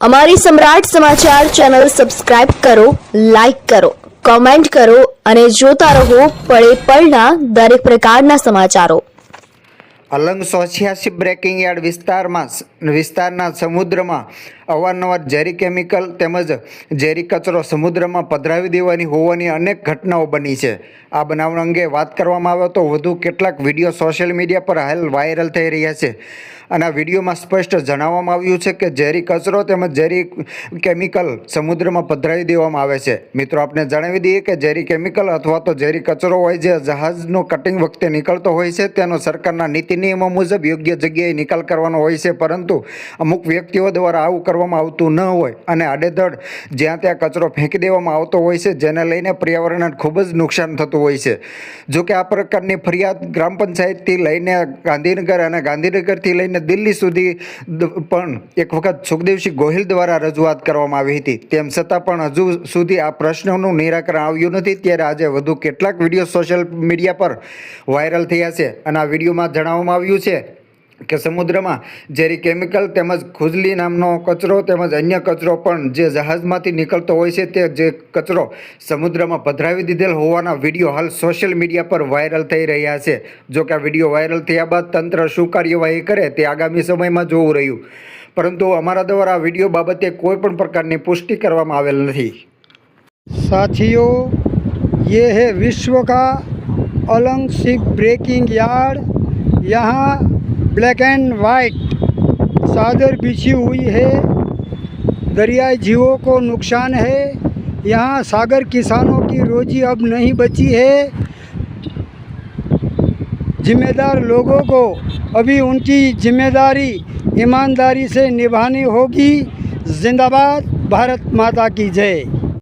અમારી સમ્રાટ સમાચાર ચેનલ સબસ્ક્રાઇબ કરો, લાઇક કરો, કોમેન્ટ કરો અને જોતા રહો પળે પળના દરેક પ્રકારના સમાચારો। અલંગ 86 બ્રેકિંગ યાર્ડ વિસ્તારના સમુદ્રમાં અવારનવાર ઝેરી કેમિકલ તેમજ ઝેરી કચરો સમુદ્રમાં પધરાવી દેવાની હોવાની અનેક ઘટનાઓ બની છે। આ બનાવ અંગે વાત કરવામાં આવે તો વધુ કેટલાક વિડીયો સોશિયલ મીડિયા પર હાલ વાયરલ થઈ રહ્યા છે અને આ વિડીયોમાં સ્પષ્ટ જણાવવામાં આવ્યું છે કે ઝેરી કચરો તેમજ ઝેરી કેમિકલ સમુદ્રમાં પધરાવી દેવામાં આવે છે। મિત્રો, આપણે જણાવી દઈએ કે ઝેરી કેમિકલ અથવા તો ઝેરી કચરો હોય જે જહાજનો કટિંગ વખતે નીકળતો હોય છે તેનો સરકારના નીતિ નિયમો મુજબ યોગ્ય જગ્યાએ નિકાલ કરવાનો હોય છે, પરંતુ અમુક વ્યક્તિઓ દ્વારા આવું કરવામાં આવતું ન હોય અને આડેધડ જ્યાં ત્યાં કચરો ફેંકી દેવામાં આવતો હોય છે, જેને લઈને પર્યાવરણને ખૂબ જ નુકસાન થતું હોય છે। જો કે આ પ્રકારની ફરિયાદ ગ્રામ પંચાયતથી લઈને ગાંધીનગર અને ગાંધીનગરથી લઈને દિલ્હી સુધી પણ એક વખત સુખદેવસિંહ ગોહિલ દ્વારા રજૂઆત કરવામાં આવી હતી, તેમ છતાં પણ હજુ સુધી આ પ્રશ્નનું નિરાકરણ આવ્યું નથી। ત્યારે આજે વધુ કેટલાક વિડીયો સોશિયલ મીડિયા પર વાયરલ થયા છે અને આ વિડીયોમાં જણાવવામાં આવ્યું છે કે સમુદ્રમાં ઝેરી કેમિકલ તેમજ ખુજલી નામનો કચરો તેમજ અન્ય કચરો પણ જે જહાજમાંથી નીકળતો હોય છે તે જે કચરો સમુદ્રમાં પધરાવી દીધેલ હોવાના વિડીયો હાલ સોશિયલ મીડિયા પર વાયરલ થઈ રહ્યા છે। જો કે આ વિડીયો વાયરલ થયા બાદ તંત્ર શું કાર્યવાહી કરે તે આગામી સમયમાં જોવું રહ્યું, પરંતુ અમારા દ્વારા આ વિડીયો બાબતે કોઈ પણ પ્રકારની પુષ્ટિ કરવામાં આવેલ નથી। साथियों, ये है विश्व का अलंग शिप ब्रेकिंग यार्ड। यहाँ ब्लैक एंड वाइट चादर बिछी हुई है, दरियाई जीवों को नुकसान है। यहाँ सागर किसानों की रोजी अब नहीं बची है। जिम्मेदार लोगों को अभी उनकी जिम्मेदारी ईमानदारी से निभानी होगी। जिंदाबाद, भारत माता की जय।